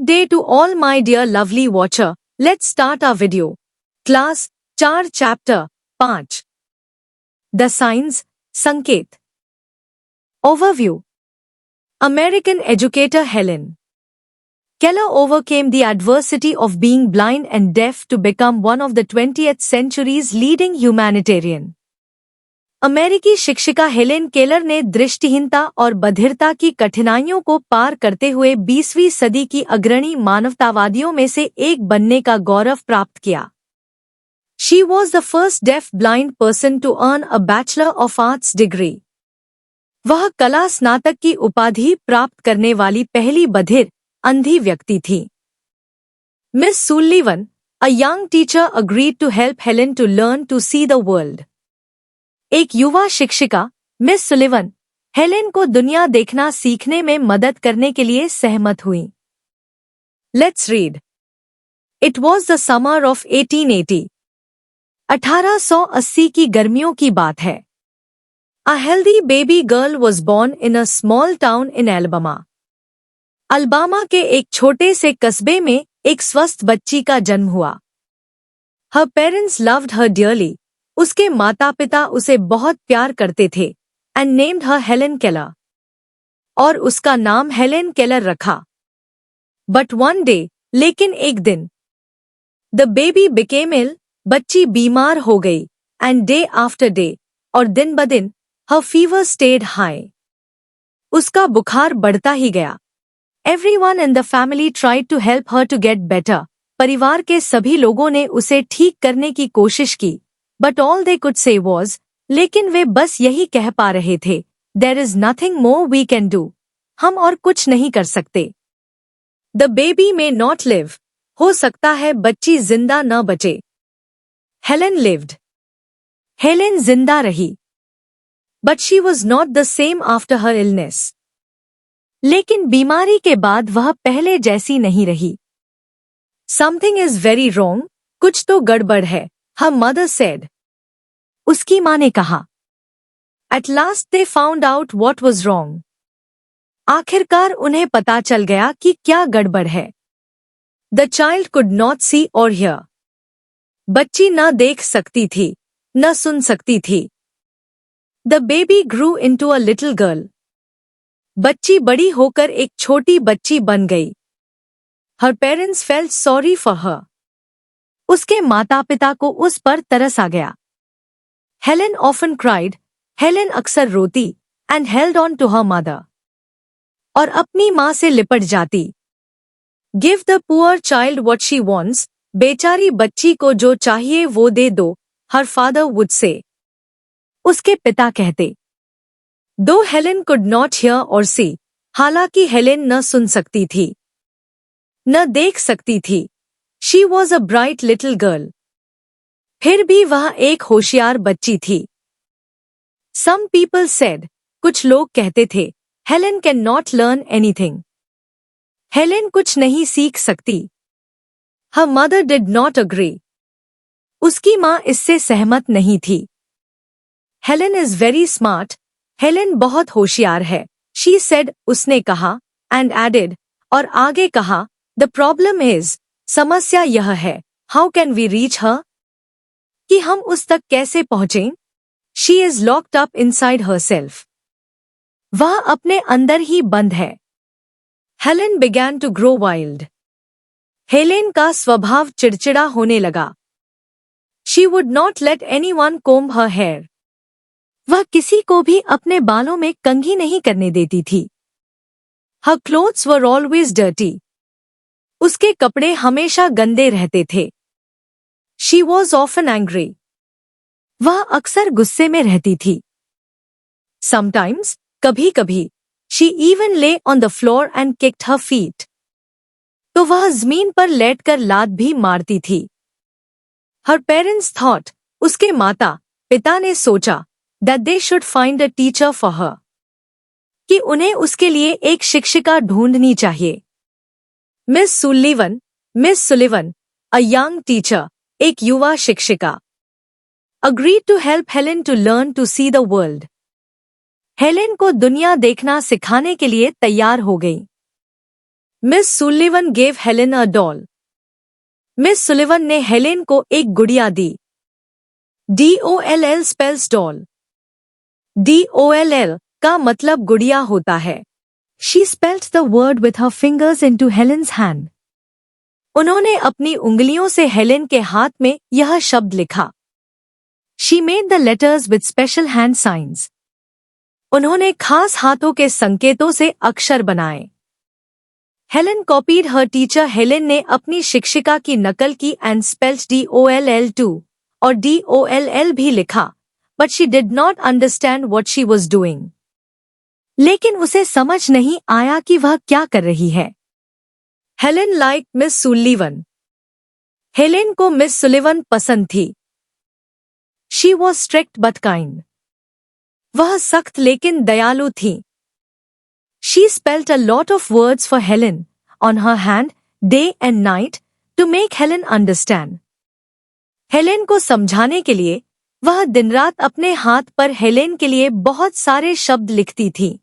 Good day to all my dear lovely watcher. Let's start our video. Class 4 Chapter 5 The Signs, Sanket. Overview. American educator Helen Keller overcame the adversity of being blind and deaf to become one of the 20th century's leading humanitarian. अमेरिकी शिक्षिका Helen Keller ने दृष्टिहीनता और बधिरता की कठिनाइयों को पार करते हुए 20वीं सदी की अग्रणी मानवतावादियों में से एक बनने का गौरव प्राप्त किया। She was the first deaf-blind person to earn a Bachelor of Arts degree. वह कला स्नातक की उपाधि प्राप्त करने वाली पहली बधिर, अंधी व्यक्ति थी। Miss Sullivan, a young teacher, agreed to help Helen to learn to see the world. एक युवा शिक्षिका, मिस सुलिवन, हेलेन को दुनिया देखना सीखने में मदद करने के लिए सहमत हुई। Let's read. It was the summer of 1880. 1880 की गर्मियों की बात है। A healthy baby girl was born in a small town in Alabama. Alabama के एक छोटे से कस्बे में एक स्वस्थ बच्ची का जन्म हुआ। Her parents loved her dearly. उसके माता पिता उसे बहुत प्यार करते थे and named her Helen Keller. और उसका नाम हेलेन केलर रखा। But one day, लेकिन एक दिन, the baby became ill, बच्ची बीमार हो गई and day after day, और दिन ब दिन, her fever stayed high. उसका बुखार बढ़ता ही गया। Everyone in the family tried to help her to get better. परिवार के सभी लोगों ने उसे ठीक करने की कोशिश की। But all they could say was, लेकिन वे बस यही कह पा रहे थे, There is nothing more we can do. हम और कुछ नहीं कर सकते। The baby may not live. हो सकता है बच्ची जिंदा न बचे। Helen lived. हेलेन जिंदा रही। But she was not the same after her illness. लेकिन बीमारी के बाद वह पहले जैसी नहीं रही। Something is very wrong. कुछ तो गड़बड़ है। Her mother said. उसकी माँ ने कहा। At last they found out what was wrong. आखिरकार उन्हें पता चल गया कि क्या गड़बड़ है। The child could not see or hear. बच्ची न देख सकती थी, न सुन सकती थी। The baby grew into a little girl. बच्ची बड़ी होकर एक छोटी बच्ची बन गई। Her parents felt sorry for her. उसके माता पिता को उस पर तरस आ गया। Helen often cried. हेलेन अक्सर रोती and held on to her mother. और अपनी माँ से लिपट जाती। Give the poor child what she wants. बेचारी बच्ची को जो चाहिए वो दे दो, her father would say. उसके पिता कहते। Though Helen could not hear or see. हालांकि हेलेन न सुन सकती थी, न देख सकती थी। She was a bright little girl. फिर भी वह एक होशियार बच्ची थी। Some people said, कुछ लोग कहते थे, Helen cannot learn anything. Helen कुछ नहीं सीख सकती। Her mother did not agree. उसकी माँ इससे सहमत नहीं थी। Helen is very smart. Helen बहुत होशियार है। She said, उसने कहा, and added, और आगे कहा, The problem is, समस्या यह है, How can we reach her? कि हम उस तक कैसे पहुंचें? She is locked up inside herself. वह अपने अंदर ही बंद है। Helen began to grow wild. Helen का स्वभाव चिड़चिड़ा होने लगा। She would not let anyone comb her hair. वह किसी को भी अपने बालों में कंघी नहीं करने देती थी। Her clothes were always dirty. उसके कपड़े हमेशा गंदे रहते थे। She was often angry. वह अक्सर गुस्से में रहती थी। Sometimes, कभी-कभी, she even lay on the floor and kicked her feet. तो वह जमीन पर लेटकर लात भी मारती थी। Her parents thought, उसके माता, पिता ने सोचा, that they should find a teacher for her. कि उन्हें उसके लिए एक शिक्षिका ढूंढनी चाहिए। Miss Sullivan, a young teacher, एक युवा शिक्षिका, agreed to help Helen to learn to see the world. Helen को दुनिया देखना सिखाने के लिए तैयार हो गई। Miss Sullivan gave Helen a doll. Miss Sullivan ने हेलेन को एक गुड़िया दी। DOLL spells doll. DOLL का मतलब गुड़िया होता है। She spelt the word with her fingers into Helen's hand. उन्होंने अपनी उंगलियों से हेलेन के हाथ में यह शब्द लिखा। She made the letters with special hand signs. उन्होंने खास हाथों के संकेतों से अक्षर बनाए। हेलेन कॉपीड हर टीचर। हेलेन ने अपनी शिक्षिका की नकल की एंड स्पेल्ड DOLL टू और DOLL भी लिखा, but she did not understand what she was doing. लेकिन उसे समझ नहीं आया कि वह क्या कर रही है। Helen like miss Sullivan. Helen को मिस सुलिवन पसंद थी। She was strict but kind. वह सख्त लेकिन दयालु थी। She spelled a lot of words for Helen on her hand, day and night, to make Helen understand. Helen को समझाने के लिए वह दिन रात अपने हाथ पर हेलेन के लिए बहुत सारे शब्द लिखती थी।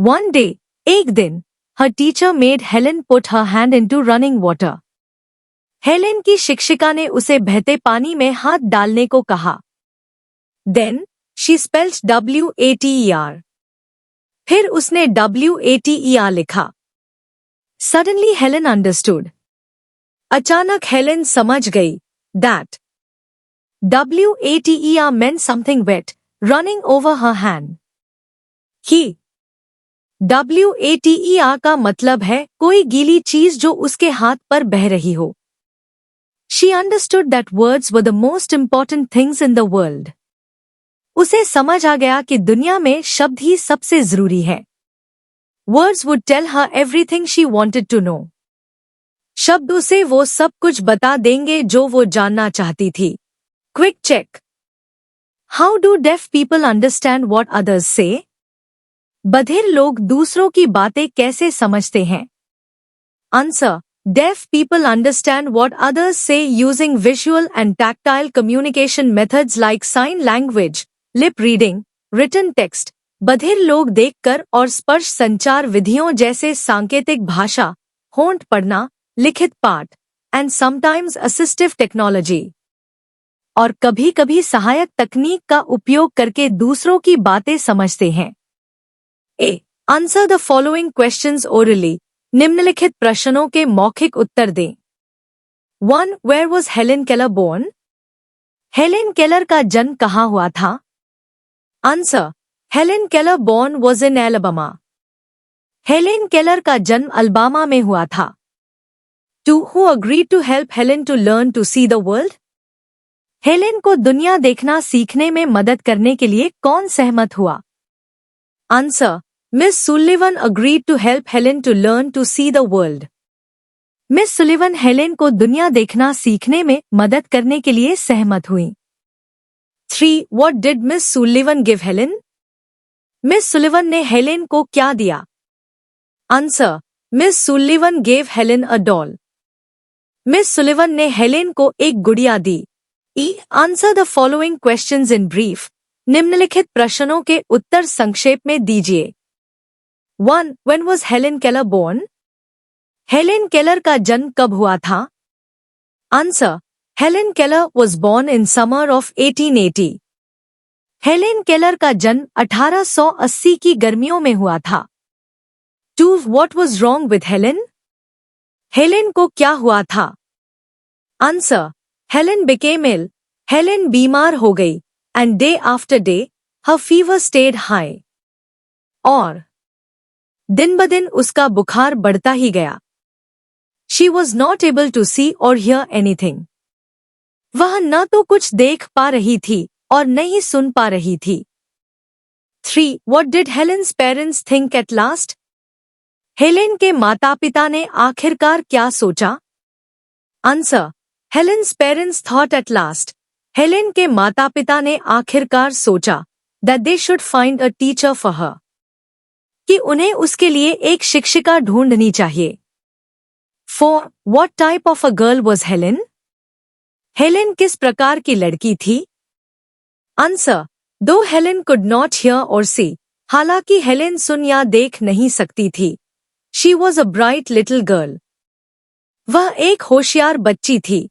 One day, एक दिन, her teacher made Helen put her hand into running water. Helen की शिक्षिका ने उसे बहते पानी में हाथ डालने को कहा। Then, she spelled WATER. फिर उसने WATER लिखा। Suddenly Helen understood. अचानक हेलेन समझ गई that WATER meant something wet running over her hand. कि WATER का मतलब है कोई गीली चीज जो उसके हाथ पर बह रही हो। She understood that words were the most important things in the world. उसे समझ आ गया कि दुनिया में शब्द ही सबसे जरूरी है। Words would tell her everything she wanted to know. शब्द उसे वो सब कुछ बता देंगे जो वो जानना चाहती थी। Quick check. How do deaf people understand what others say? बधिर लोग दूसरों की बातें कैसे समझते हैं? Answer. Deaf people understand what others say using visual and tactile communication methods like sign language, lip reading, written text. बधिर लोग देखकर और स्पर्श संचार विधियों जैसे सांकेतिक भाषा, होंठ पढ़ना, लिखित पाठ, and sometimes assistive technology, और कभी-कभी सहायक तकनीक का उपयोग करके दूसरों की बातें समझते हैं। A. Answer the following questions orally. निम्नलिखित प्रश्नों के मौखिक उत्तर दें। 1. Where was Helen Keller born? Helen Keller का जन्म कहाँ हुआ था? Answer. Helen Keller born was in Alabama. Helen Keller का जन्म अल्बामा में हुआ था। 2. Who agreed to help Helen to learn to see the world? Helen को दुनिया देखना सीखने में मदद करने के लिए कौन सहमत हुआ? Answer. Miss Sullivan agreed to help Helen to learn to see the world. Miss Sullivan Helen को दुनिया देखना सीखने में मदद करने के लिए सहमत हुई। 3. What did Miss Sullivan give Helen? Miss Sullivan ने हेलेन को क्या दिया? Answer. Miss Sullivan gave Helen a doll. Miss Sullivan ने हेलेन को एक गुड़िया दी। E. Answer the following questions in brief. निम्नलिखित प्रश्नों के उत्तर संक्षेप में दीजिए। 1. When was Helen Keller born? Helen Keller का जन्म कब हुआ था? Answer. Helen Keller was born in summer of 1880. Helen Keller का जन्म 1880 की गर्मियों में हुआ था। 2. What was wrong with Helen? Helen को क्या हुआ था? Answer. Helen became ill. Helen बीमार हो गई and day after day, her fever stayed high. और दिन ब दिन उसका बुखार बढ़ता ही गया। She was not able to see or hear anything. वह न तो कुछ देख पा रही थी और न ही सुन पा रही थी। 3. What did Helen's parents think at last? Helen के माता पिता ने आखिरकार क्या सोचा? Answer. Helen's parents thought at last. Helen के माता पिता ने आखिरकार सोचा that they should find a teacher for her. कि उन्हें उसके लिए एक शिक्षिका ढूंढनी चाहिए। 4. What type of a girl was Helen? Helen किस प्रकार की लड़की थी? Answer. Though Helen could not hear or see, हालांकि हेलेन सुन या देख नहीं सकती थी, She was a bright little girl. वह एक होशियार बच्ची थी.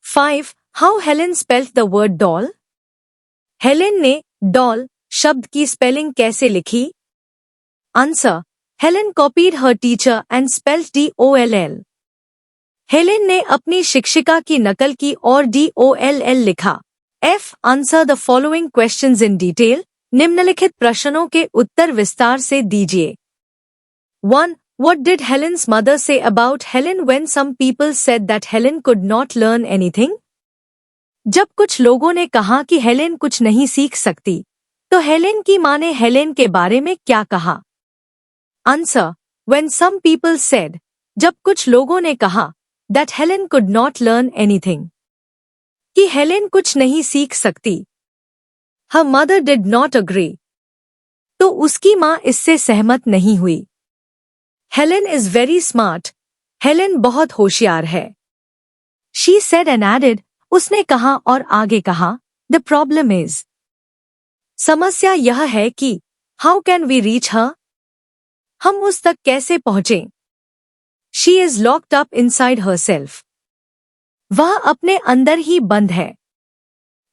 5. How Helen spelt the word doll? Helen ने doll शब्द की स्पेलिंग कैसे लिखी? Answer. Helen copied her teacher and spelled DOLL. Helen ने अपनी शिक्षिका की नकल की और DOLL लिखा. F. Answer the following questions in detail. निम्नलिखित प्रश्नों के उत्तर विस्तार से दीजिए. 1. What did Helen's mother say about Helen when some people said that Helen could not learn anything? जब कुछ लोगों ने कहा कि हेलेन कुछ नहीं सीख सकती, तो हेलेन की माँ ने हेलेन के बारे में क्या कहा? Answer. When some people said, जब कुछ लोगों ने कहा, that Helen could not learn anything, कि हेलेन कुछ नहीं सीख सकती. Her mother did not agree. तो उसकी माँ इससे सहमत नहीं हुई. Helen is very smart. Helen बहुत होशियार है. She said and added. उसने कहा और आगे कहा. The problem is. समस्या यह है कि How can we reach her? हम उस तक कैसे पहुंचें? She is locked up inside herself. वह अपने अंदर ही बंद है.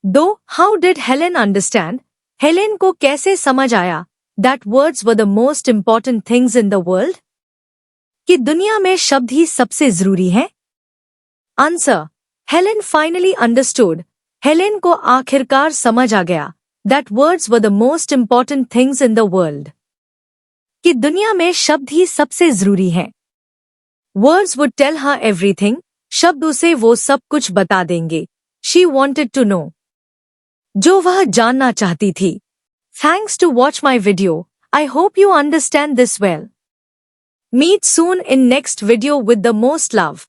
2. How did Helen understand? Helen को कैसे समझ आया that words were the most important things in the world? कि दुनिया में शब्द ही सबसे जरूरी हैं? Answer. Helen finally understood. Helen को आखिरकार समझ आ गया that words were the most important things in the world. कि दुनिया में शब्द ही सबसे जरूरी हैं. Words would tell her everything. शब्द उसे वो सब कुछ बता देंगे. She wanted to know. जो वह जानना चाहती थी. Thanks to watch my video. I hope you understand this well. Meet soon in next video with the most love.